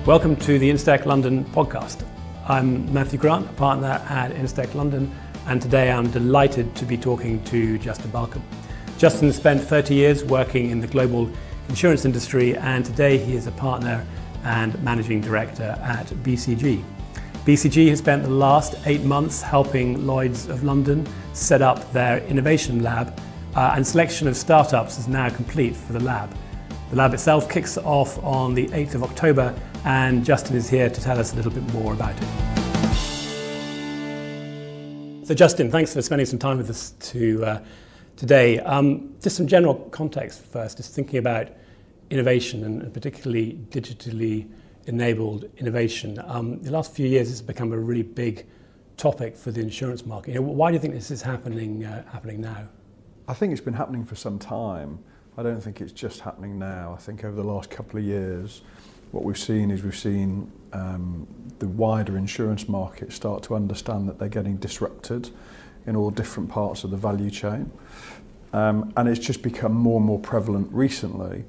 Welcome to the InsTech London Podcast. I'm Matthew Grant, a partner at InsTech London, and today I'm delighted to be talking to Justin Balcombe. Justin spent 30 years working in the global insurance industry, and today he is a partner and managing director at BCG. BCG has spent the last 8 months helping Lloyd's of London set up their innovation lab, and selection of startups is now complete for the lab. The lab itself kicks off on the 8th of October, and Justin is here to tell us a little bit more about it. So Justin, thanks for spending some time with us today. Just some general context first, just thinking about innovation and particularly digitally enabled innovation. The last few years it's become a really big topic for the insurance market. Why do you think this is happening now? I think it's been happening for some time. I don't think it's just happening now. I think over the last couple of years, what we've seen the wider insurance market start to understand that they're getting disrupted in all different parts of the value chain. And it's just become more and more prevalent recently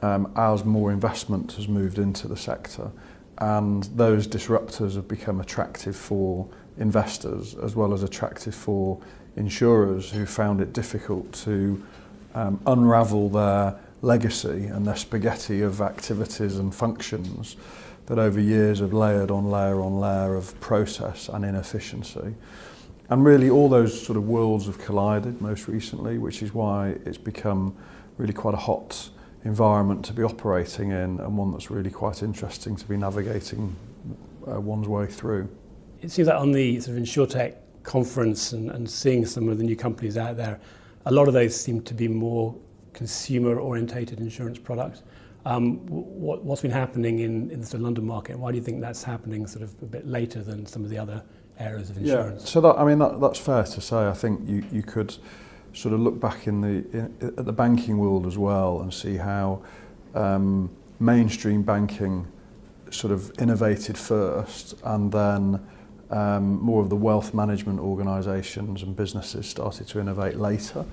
as more investment has moved into the sector. And those disruptors have become attractive for investors as well as attractive for insurers who found it difficult to unravel their legacy and their spaghetti of activities and functions that over years have layered on layer of process and inefficiency. And really all those sort of worlds have collided most recently, which is why it's become really quite a hot environment to be operating in, and one that's really quite interesting to be navigating one's way through. It seems like on the sort of InsurTech conference and seeing some of the new companies out there, a lot of those seem to be more consumer-orientated insurance products. What's been happening in the sort of London market? Why do you think that's happening sort of a bit later than some of the other areas of insurance? Yeah, so that's fair to say. I think you could sort of look back at the banking world as well and see how mainstream banking sort of innovated first, and then more of the wealth management organisations and businesses started to innovate later.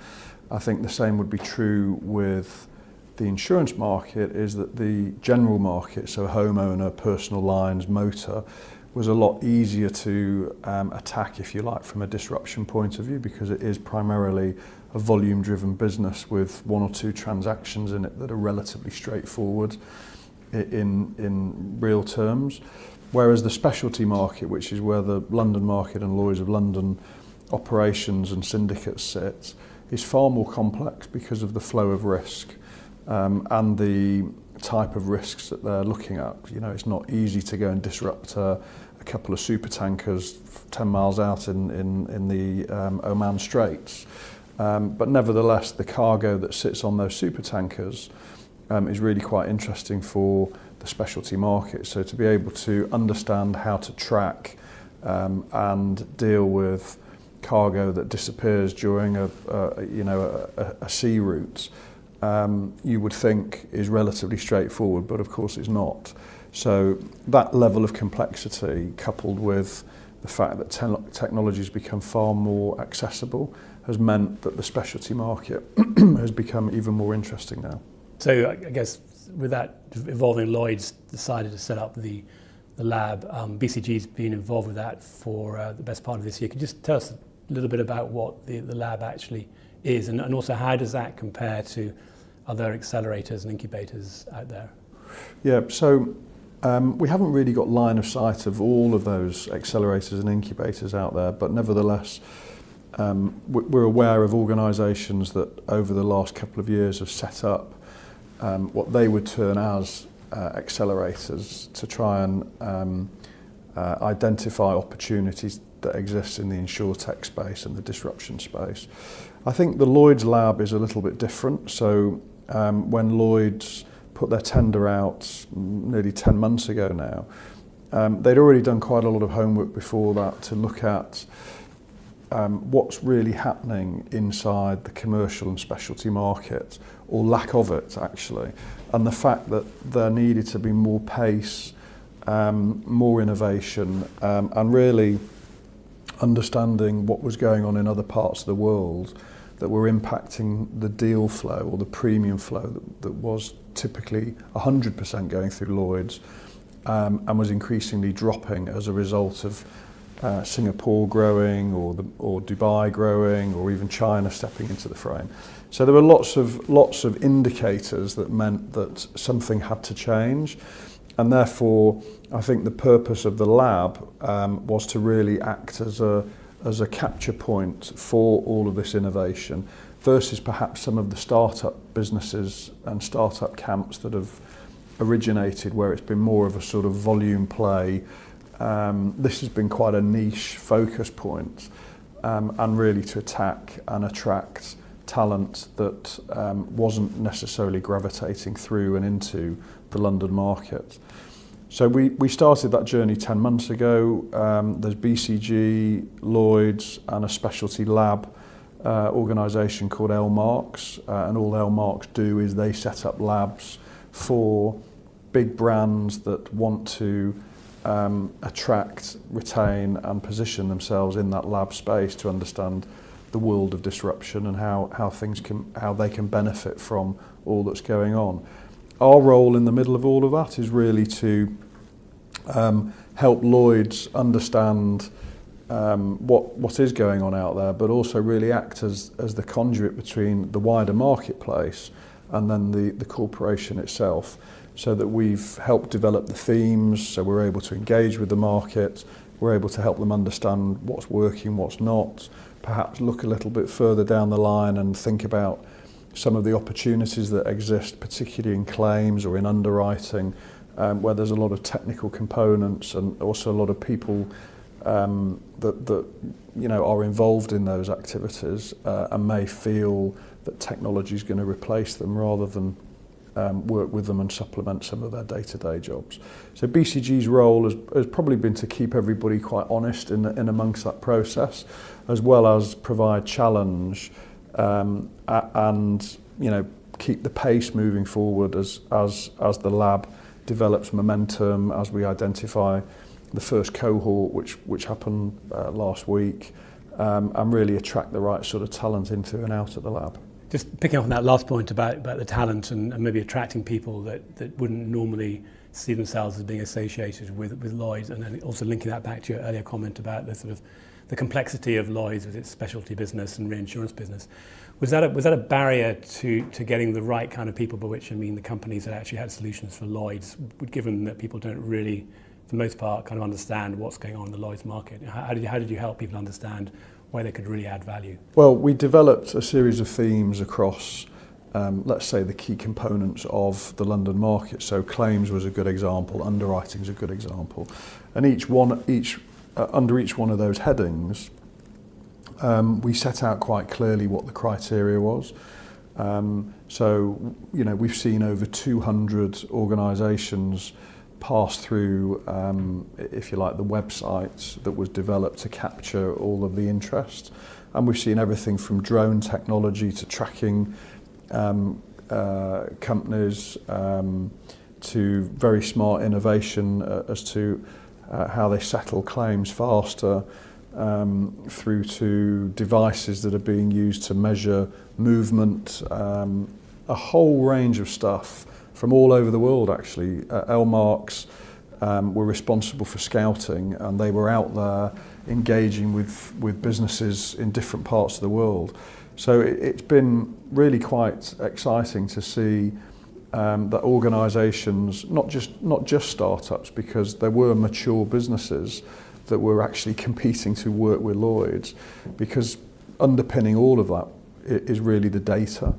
I think the same would be true with the insurance market, is that the general market, so homeowner, personal lines, motor, was a lot easier to attack, if you like, from a disruption point of view, because it is primarily a volume-driven business with 1 or 2 transactions in it that are relatively straightforward in real terms. Whereas the specialty market, which is where the London market and Lloyd's of London operations and syndicates sit, is far more complex because of the flow of risk and the type of risks that they're looking at. You know, it's not easy to go and disrupt a couple of super tankers 10 miles out in the Oman Straits. But nevertheless, the cargo that sits on those super tankers is really quite interesting for the specialty market. So to be able to understand how to track and deal with cargo that disappears during a sea route, you would think is relatively straightforward, but of course it's not. So that level of complexity, coupled with the fact that technology has become far more accessible, has meant that the specialty market has become even more interesting now. So I guess with that evolving, Lloyd's decided to set up the lab. BCG's been involved with that for the best part of this year. Could you just tell us a little bit about what the lab actually is, and also how does that compare to other accelerators and incubators out there? Yeah, so we haven't really got line of sight of all of those accelerators and incubators out there, but nevertheless, we're aware of organisations that over the last couple of years have set up what they would term as accelerators to try and identify opportunities that exist in the InsurTech space and the disruption space. I think the Lloyd's lab is a little bit different. So when Lloyd's put their tender out nearly 10 months ago now, they'd already done quite a lot of homework before that to look at what's really happening inside the commercial and specialty market, or lack of it actually, and the fact that there needed to be more pace, more innovation, and really understanding what was going on in other parts of the world that were impacting the deal flow or the premium flow that was typically 100% going through Lloyd's, and was increasingly dropping as a result of Singapore growing or Dubai growing or even China stepping into the frame. So there were lots of indicators that meant that something had to change, and therefore I think the purpose of the lab was to really act as a capture point for all of this innovation versus perhaps some of the startup businesses and startup camps that have originated where it's been more of a sort of volume play. This has been quite a niche focus point, and really to attack and attract talent that wasn't necessarily gravitating through and into the London market. So we started that journey 10 months ago. There's BCG, Lloyd's and a specialty lab organisation called LMarks, and all LMarks do is they set up labs for big brands that want to attract, retain and position themselves in that lab space to understand the world of disruption and how they can benefit from all that's going on. Our role in the middle of all of that is really to help Lloyd's understand what is going on out there, but also really act as the conduit between the wider marketplace and then the corporation itself, so that we've helped develop the themes, so we're able to engage with the market, we're able to help them understand what's working, what's not, perhaps look a little bit further down the line and think about some of the opportunities that exist, particularly in claims or in underwriting, where there's a lot of technical components and also a lot of people that are involved in those activities and may feel that technology is going to replace them rather than work with them and supplement some of their day-to-day jobs. So BCG's role has probably been to keep everybody quite honest in amongst that process, as well as provide challenge and keep the pace moving forward as the lab develops momentum, as we identify the first cohort which happened last week, and really attract the right sort of talent into and out of the lab. Just picking up on that last point about the talent and maybe attracting people that wouldn't normally see themselves as being associated with Lloyd's, and then also linking that back to your earlier comment about the sort of the complexity of Lloyd's with its specialty business and reinsurance business. Was that a barrier to getting the right kind of people, by which I mean the companies that actually had solutions for Lloyd's, given that people don't really, for the most part, kind of understand what's going on in the Lloyd's market? How did you help people understand where they could really add value? Well, we developed a series of themes across, let's say, the key components of the London market. So claims was a good example, underwriting is a good example, and under each one of those headings, we set out quite clearly what the criteria was. So we've seen over 200 organisations pass through, if you like, the website that was developed to capture all of the interest. And we've seen everything from drone technology to tracking companies to very smart innovation as to how they settle claims faster, through to devices that are being used to measure movement, a whole range of stuff from all over the world actually. LMarks were responsible for scouting, and they were out there engaging with businesses in different parts of the world. So it's been really quite exciting to see that organisations, not just startups, because there were mature businesses that were actually competing to work with Lloyd's, because underpinning all of that is really the data.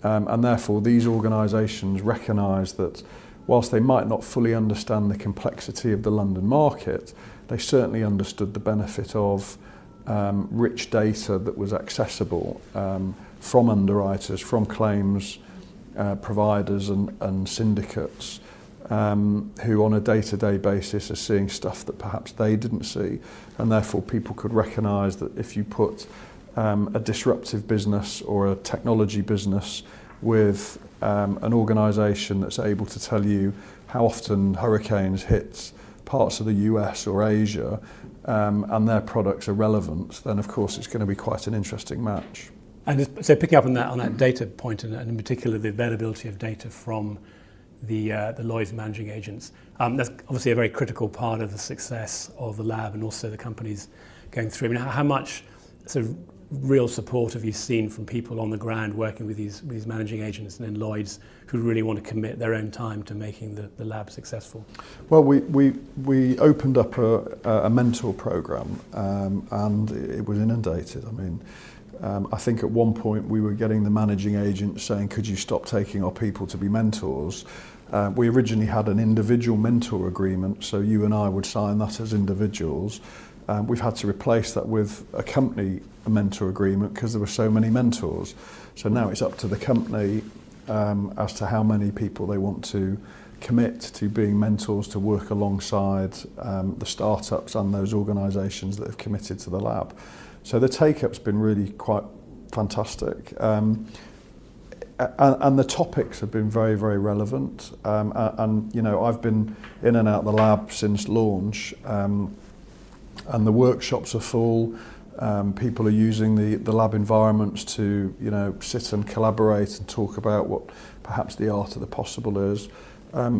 And therefore these organisations recognise that whilst they might not fully understand the complexity of the London market, they certainly understood the benefit of rich data that was accessible from underwriters, from claims providers and syndicates, who on a day-to-day basis are seeing stuff that perhaps they didn't see, and therefore people could recognise that if you put a disruptive business or a technology business with an organisation that's able to tell you how often hurricanes hit parts of the US or Asia, and their products are relevant, then of course it's going to be quite an interesting match. And so picking up on that data point, and in particular the availability of data from the Lloyd's managing agents. That's obviously a very critical part of the success of the lab and also the companies going through. I mean, how much sort of real support have you seen from people on the ground working with these managing agents and in Lloyd's who really want to commit their own time to making the lab successful? Well, we opened up a mentor program and it was inundated. I mean, I think at one point we were getting the managing agent saying, could you stop taking our people to be mentors? We originally had an individual mentor agreement, so you and I would sign that as individuals. We've had to replace that with a company mentor agreement because there were so many mentors. So now it's up to the company as to how many people they want to commit to being mentors to work alongside the startups and those organisations that have committed to the lab. So the take-up's been really quite fantastic. And the topics have been very, very relevant. And you know, I've been in and out the lab since launch. And the workshops are full. People are using the lab environments to, you know, sit and collaborate and talk about what perhaps the art of the possible is.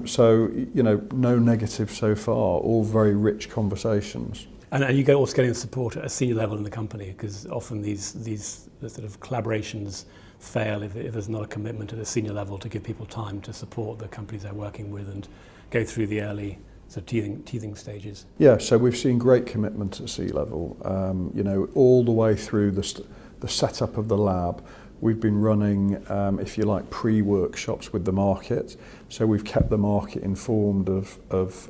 So, you know, no negative so far, all very rich conversations. And you also getting support at a senior level in the company, because often these sort of collaborations fail if there's not a commitment at a senior level to give people time to support the companies they're working with and go through the early sort of teething stages. Yeah, so we've seen great commitment at C-level, you know, all the way through the setup of the lab. We've been running, if you like, pre-workshops with the market. So we've kept the market informed of,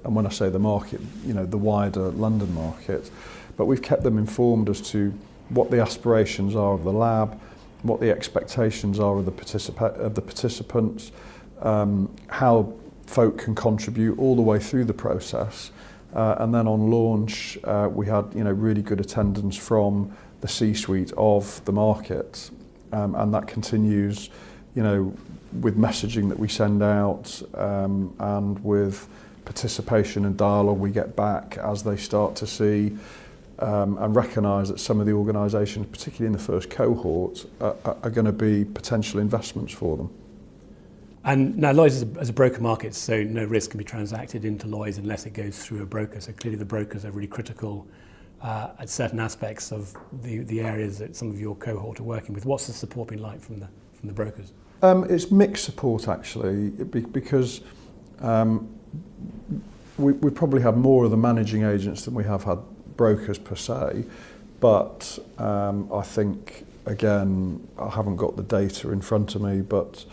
and when I say the market, you know, the wider London market, but we've kept them informed as to what the aspirations are of the lab, what the expectations are of the participants, how folk can contribute all the way through the process. And then on launch, we had, you know, really good attendance from the C-suite of the market. And that continues, you know, with messaging that we send out and with participation and dialogue we get back as they start to see and recognise that some of the organisations, particularly in the first cohort, are going to be potential investments for them. And now Lloyd's as a broker market, so no risk can be transacted into Lloyd's unless it goes through a broker. So clearly the brokers are really critical at certain aspects of the areas that some of your cohort are working with. What's the support been like from the brokers? It's mixed support actually, because we probably have more of the managing agents than we have had brokers per se. But I think, again, I haven't got the data in front of me, but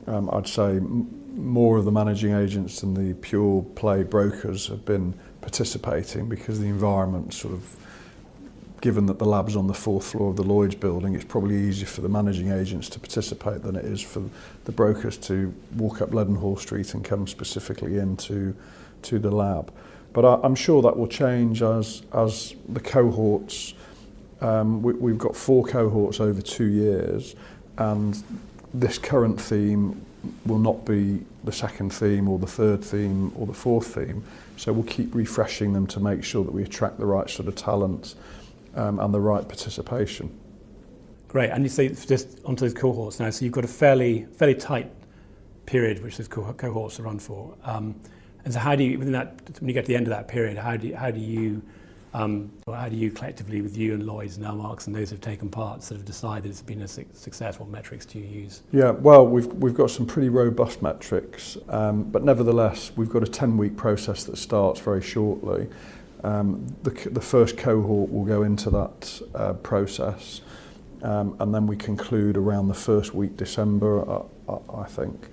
I'd say more of the managing agents than the pure play brokers have been participating, because the environment sort of, given that the lab's on the fourth floor of the Lloyd's building, it's probably easier for the managing agents to participate than it is for the brokers to walk up Leadenhall Street and come specifically into the lab. But I'm sure that will change as the cohorts, we've got 4 cohorts over 2 years, and this current theme will not be the second theme or the third theme or the fourth theme. So we'll keep refreshing them to make sure that we attract the right sort of talent and the right participation. Great. And you say just onto those cohorts now, so you've got a fairly tight period which those cohorts are run for. And so how do you, within that, when you get to the end of that period, how do you collectively, with you and Lloyd's and Marks and those who've taken part, sort of decide that it's been a success? What metrics do you use? Yeah, well, we've got some pretty robust metrics, but nevertheless, we've got a 10-week process that starts very shortly. The first cohort will go into that process, and then we conclude around the first week December, I think.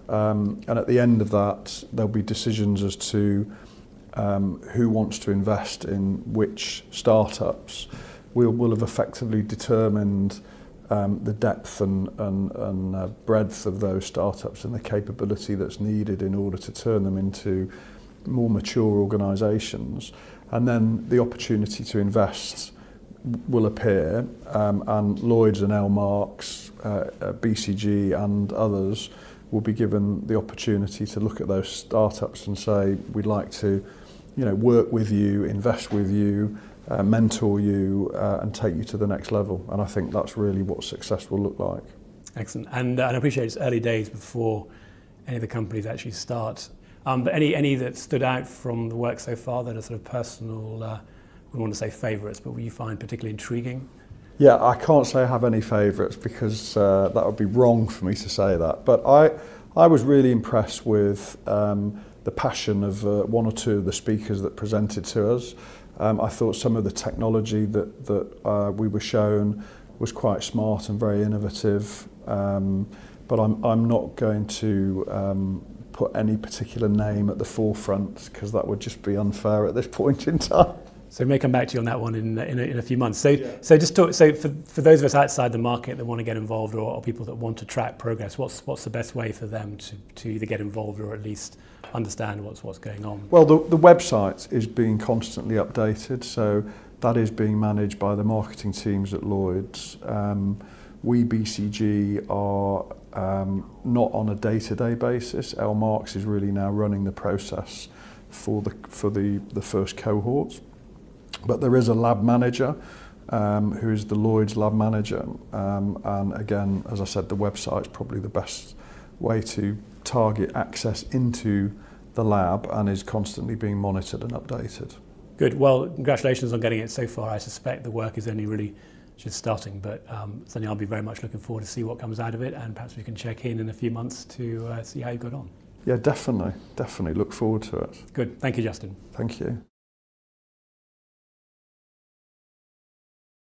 And at the end of that, there'll be decisions as to who wants to invest in which startups. We'll have effectively determined the depth and breadth of those startups and the capability that's needed in order to turn them into more mature organisations. And then the opportunity to invest will appear, and Lloyd's and Marks, BCG and others will be given the opportunity to look at those startups and say, we'd like to, you know, work with you, invest with you, mentor you, and take you to the next level. And I think that's really what success will look like. Excellent. And I appreciate it's early days before any of the companies actually start. But any that stood out from the work so far that are sort of personal, I wouldn't want to say favourites, but what you find particularly intriguing? Yeah, I can't say I have any favourites because that would be wrong for me to say that. But I was really impressed with the passion of one or two of the speakers that presented to us. I thought some of the technology that we were shown was quite smart and very innovative. But I'm not going to put any particular name at the forefront because that would just be unfair at this point in time. So we may come back to you on that one in a few months. So just talk. So for those of us outside the market that want to get involved, or people that want to track progress, what's the best way for them to either get involved or at least understand what's going on? Well, the website is being constantly updated, so that is being managed by the marketing teams at Lloyd's. We BCG are not on a day-to-day basis. L Marks is really now running the process for the first cohorts. But there is a lab manager who is the Lloyd's lab manager. And again, as I said, the website is probably the best way to target access into the lab and is constantly being monitored and updated. Good. Well, congratulations on getting it so far. I suspect the work is only really just starting, but certainly I'll be very much looking forward to see what comes out of it, and perhaps we can check in a few months to see how you got on. Yeah, definitely. Look forward to it. Good. Thank you, Justin. Thank you.